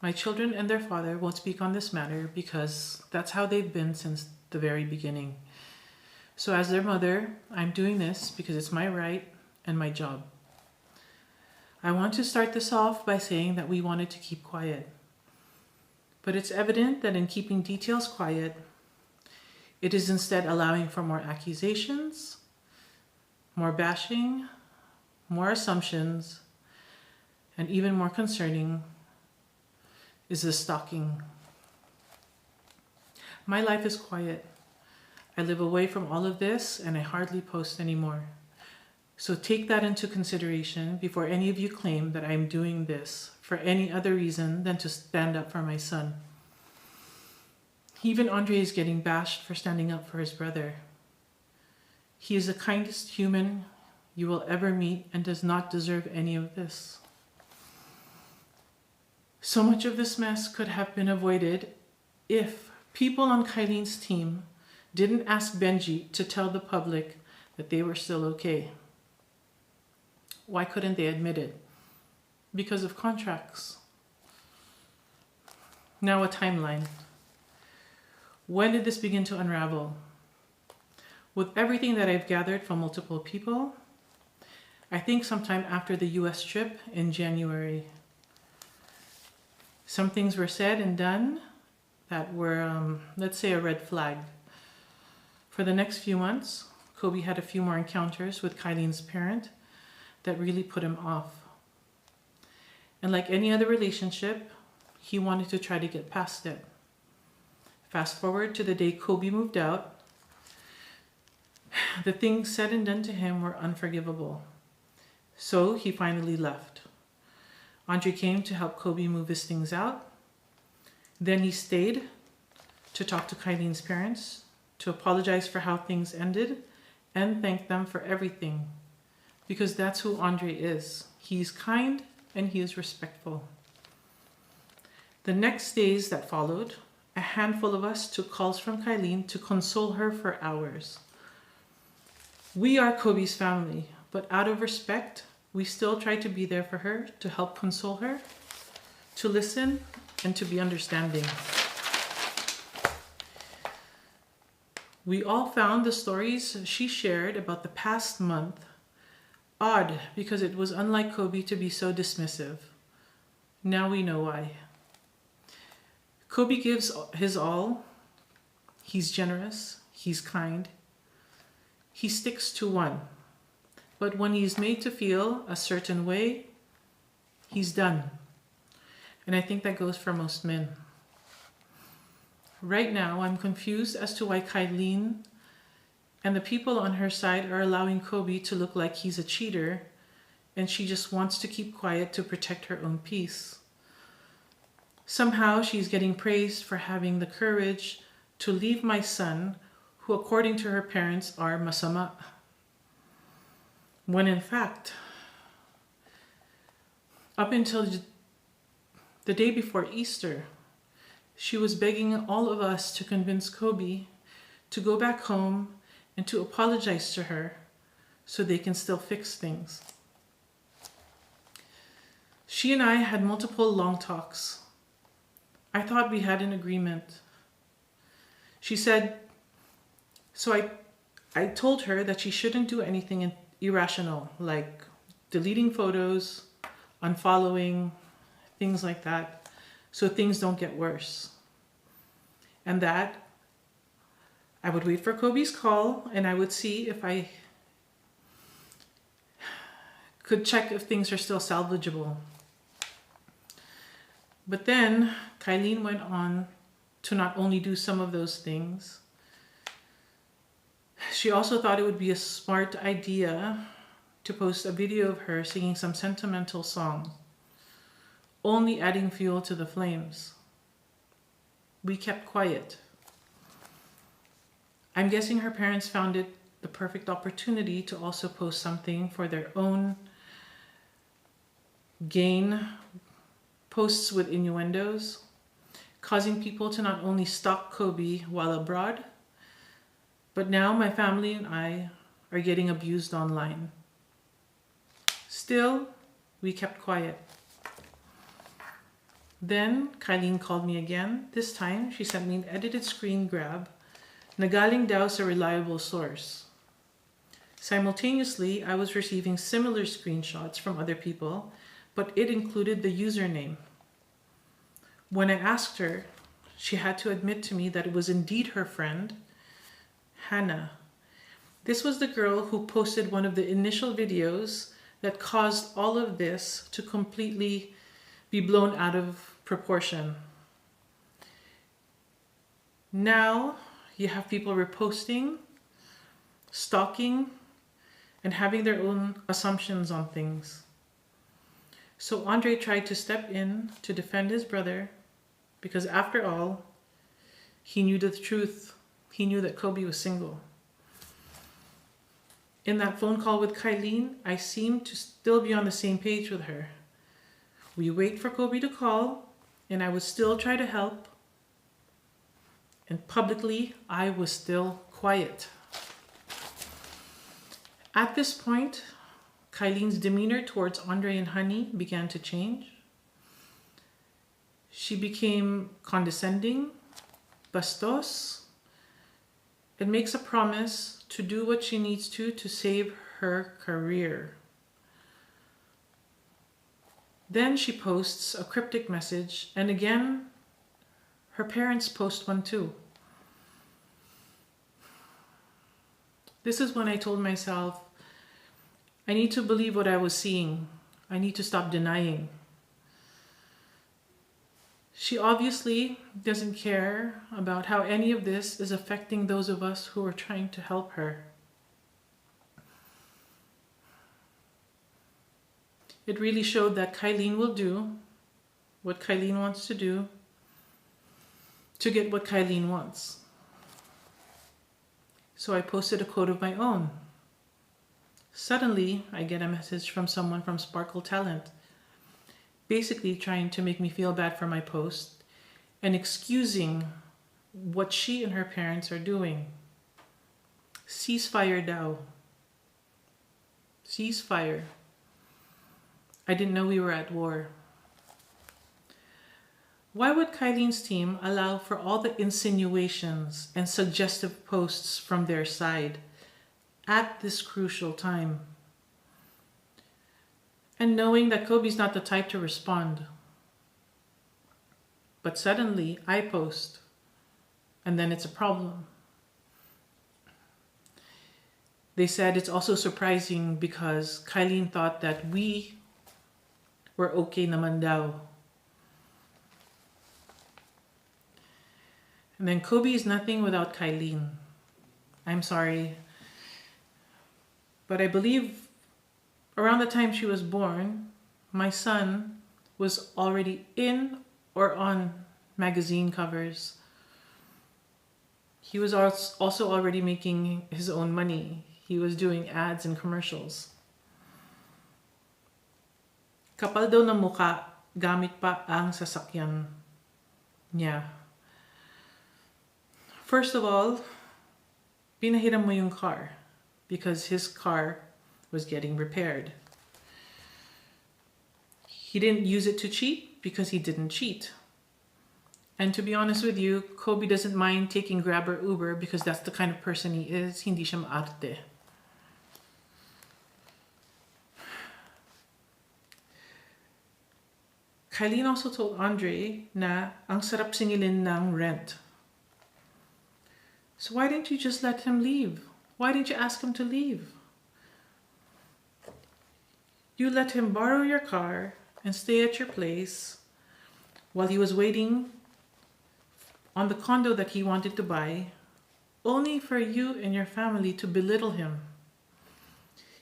My children and their father won't speak on this matter because that's how they've been since the very beginning. So as their mother, I'm doing this because it's my right and my job. I want to start this off by saying that we wanted to keep quiet. But it's evident that in keeping details quiet, it is instead allowing for more accusations, more bashing, more assumptions, and even more concerning is the stalking. My life is quiet. I live away from all of this and I hardly post anymore. So take that into consideration before any of you claim that I'm doing this for any other reason than to stand up for my son. Even Andre is getting bashed for standing up for his brother. He is the kindest human you will ever meet and does not deserve any of this. So much of this mess could have been avoided if people on Kyline's team didn't ask Benji to tell the public that they were still okay. Why couldn't they admit it? Because of contracts. Now a timeline. When did this begin to unravel? With everything that I've gathered from multiple people, I think sometime after the US trip in January. Some things were said and done that were, let's say, a red flag. For the next few months, Kobe had a few more encounters with Kyline's parent that really put him off. And like any other relationship, he wanted to try to get past it. Fast forward to the day Kobe moved out, the things said and done to him were unforgivable. So he finally left. Andre came to help Kobe move his things out. Then he stayed to talk to Kyline's parents, to apologize for how things ended, and thank them for everything. Because that's who Andre is. He's kind and he is respectful. The next days that followed, a handful of us took calls from Kyline to console her for hours. We are Kobe's family, but out of respect, we still try to be there for her, to help console her, to listen, and to be understanding. We all found the stories she shared about the past month odd because it was unlike Kobe to be so dismissive. Now we know why. Kobe gives his all. He's generous. He's kind. He sticks to one. But when he's made to feel a certain way, he's done. And I think that goes for most men. Right now, I'm confused as to why Kyline and the people on her side are allowing Kobe to look like he's a cheater and she just wants to keep quiet to protect her own peace. Somehow she's getting praised for having the courage to leave my son, who according to her parents are masama. When in fact, up until the day before Easter, she was begging all of us to convince Kobe to go back home and to apologize to her so they can still fix things. She and I had multiple long talks. I thought we had an agreement. She said, so I told her that she shouldn't do anything irrational, like deleting photos, unfollowing, things like that, so things don't get worse. And that I would wait for Kobe's call and I would see if I could check if things are still salvageable. But then Kyline went on to not only do some of those things, she also thought it would be a smart idea to post a video of her singing some sentimental song, only adding fuel to the flames. We kept quiet. I'm guessing her parents found it the perfect opportunity to also post something for their own gain, posts with innuendos, causing people to not only stalk Kobe while abroad, but now my family and I are getting abused online. Still, we kept quiet. Then Kyline called me again. This time, she sent me an edited screen grab na galing daw sa reliable source. Simultaneously, I was receiving similar screenshots from other people, but it included the username. When I asked her, she had to admit to me that it was indeed her friend, Hannah. This was the girl who posted one of the initial videos that caused all of this to completely be blown out of proportion. Now you have people reposting, stalking, and having their own assumptions on things. So Andre tried to step in to defend his brother because after all, he knew the truth. He knew that Kobe was single. In that phone call with Kyline, I seemed to still be on the same page with her. We wait for Kobe to call, and I would still try to help. And publicly, I was still quiet. At this point, Kyline's demeanor towards Andre and Honey began to change. She became condescending, bastos, and makes a promise to do what she needs to save her career. Then she posts a cryptic message, and again, her parents post one too. This is when I told myself, I need to believe what I was seeing. I need to stop denying. She obviously doesn't care about how any of this is affecting those of us who are trying to help her. It really showed that Kyline will do what Kyline wants to do to get what Kyline wants. So I posted a quote of my own. Suddenly, I get a message from someone from Sparkle Talent, basically trying to make me feel bad for my post and excusing what she and her parents are doing. Ceasefire daw. Ceasefire. I didn't know we were at war. Why would Kyline's team allow for all the insinuations and suggestive posts from their side at this crucial time? And knowing that Kobe's not the type to respond. But suddenly I post, and then it's a problem. They said it's also surprising because Kyline thought that we were okay naman daw. And then Kobe is nothing without Kyline. I'm sorry. But I believe around the time she was born, my son was already in or on magazine covers. He was also already making his own money. He was doing ads and commercials. Kapal daw ng mukha, gamit pa ang sasakyan niya. First of all, pinahiram mo yung car because his car was getting repaired. He didn't use it to cheat because he didn't cheat. And to be honest with you, Kobe doesn't mind taking Grab or Uber because that's the kind of person he is. Hindi siya maarte. Kyline also told Andre na ang sarap singilin ng rent. So why didn't you just let him leave? Why didn't you ask him to leave? You let him borrow your car and stay at your place while he was waiting on the condo that he wanted to buy, only for you and your family to belittle him.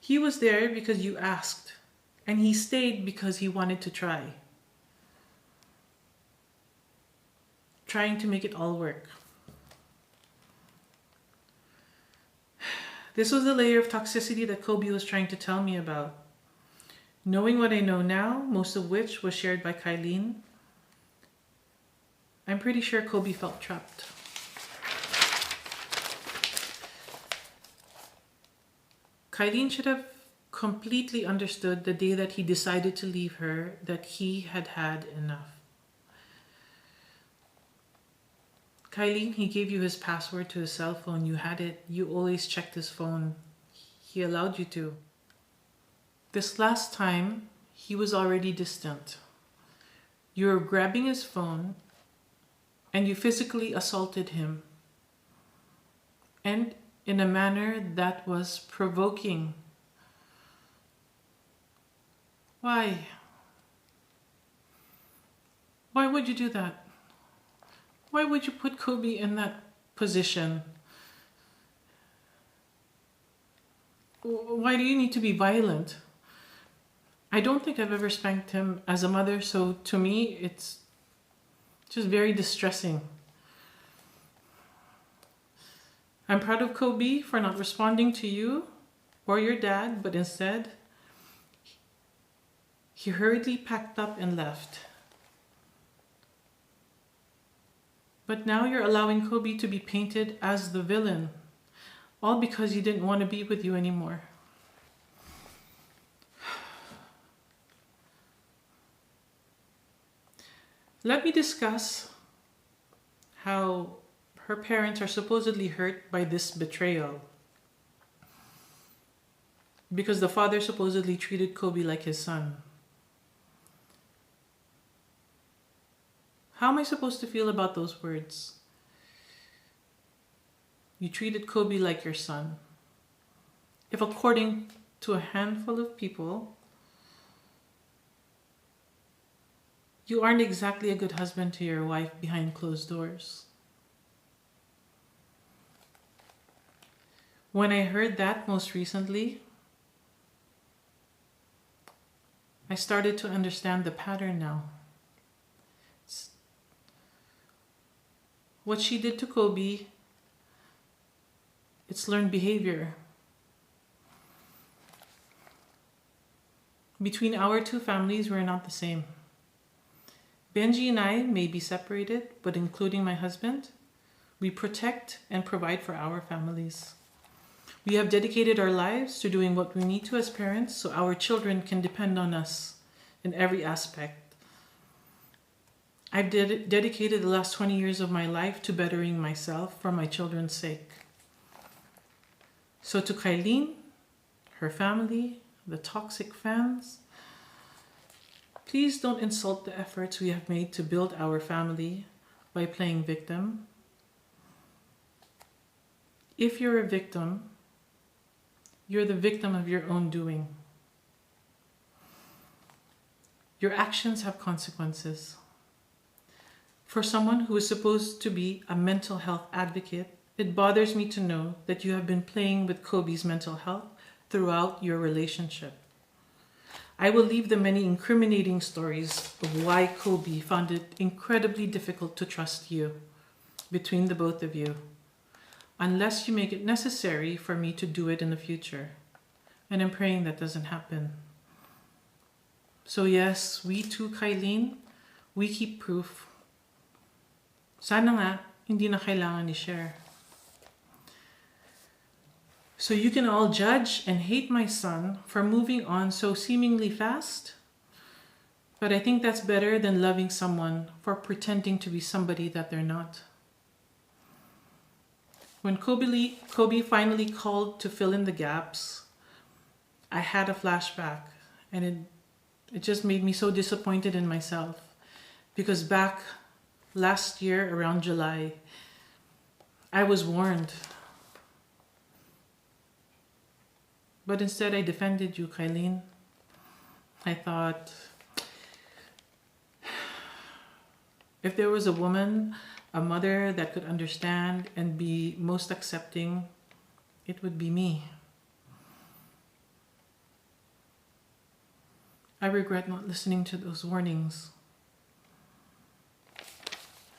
He was there because you asked, and he stayed because he wanted to try. Trying to make it all work. This was the layer of toxicity that Kobe was trying to tell me about. Knowing what I know now, most of which was shared by Kyline, I'm pretty sure Kobe felt trapped. Kyline should have completely understood the day that he decided to leave her that he had had enough. Kyline, he gave you his password to his cell phone. You had it. You always checked his phone. He allowed you to. This last time, he was already distant. You were grabbing his phone and you physically assaulted him. And in a manner that was provoking. Why? Why would you do that? Why would you put Kobe in that position? Why do you need to be violent? I don't think I've ever spanked him as a mother, so to me, it's just very distressing. I'm proud of Kobe for not responding to you or your dad, but instead, he hurriedly packed up and left. But now you're allowing Kobe to be painted as the villain, all because he didn't want to be with you anymore. Let me discuss how her parents are supposedly hurt by this betrayal. Because the father supposedly treated Kobe like his son. How am I supposed to feel about those words? You treated Kobe like your son. If according to a handful of people, you aren't exactly a good husband to your wife behind closed doors. When I heard that most recently, I started to understand the pattern now. What she did to Kobe, it's learned behavior. Between our two families, we're not the same. Benji and I may be separated, but including my husband, we protect and provide for our families. We have dedicated our lives to doing what we need to as parents so our children can depend on us in every aspect. I've dedicated the last 20 years of my life to bettering myself for my children's sake. So to Kyline, her family, the toxic fans, please don't insult the efforts we have made to build our family by playing victim. If you're a victim, you're the victim of your own doing. Your actions have consequences. For someone who is supposed to be a mental health advocate, it bothers me to know that you have been playing with Kobe's mental health throughout your relationship. I will leave the many incriminating stories of why Kobe found it incredibly difficult to trust you between the both of you, unless you make it necessary for me to do it in the future. And I'm praying that doesn't happen. So yes, we too, Kyline, we keep proof. Sana nga, hindi na kailangan i-share. So you can all judge and hate my son for moving on so seemingly fast, but I think that's better than loving someone for pretending to be somebody that they're not. When Kobe finally called to fill in the gaps, I had a flashback, and it just made me so disappointed in myself, because back last year around July, I was warned. But instead I defended you, Kyline. I thought, if there was a woman, a mother that could understand and be most accepting, it would be me. I regret not listening to those warnings.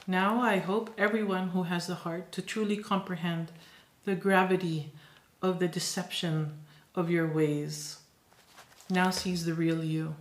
Now I hope everyone who has the heart to truly comprehend the gravity of the deception of your ways now sees the real you.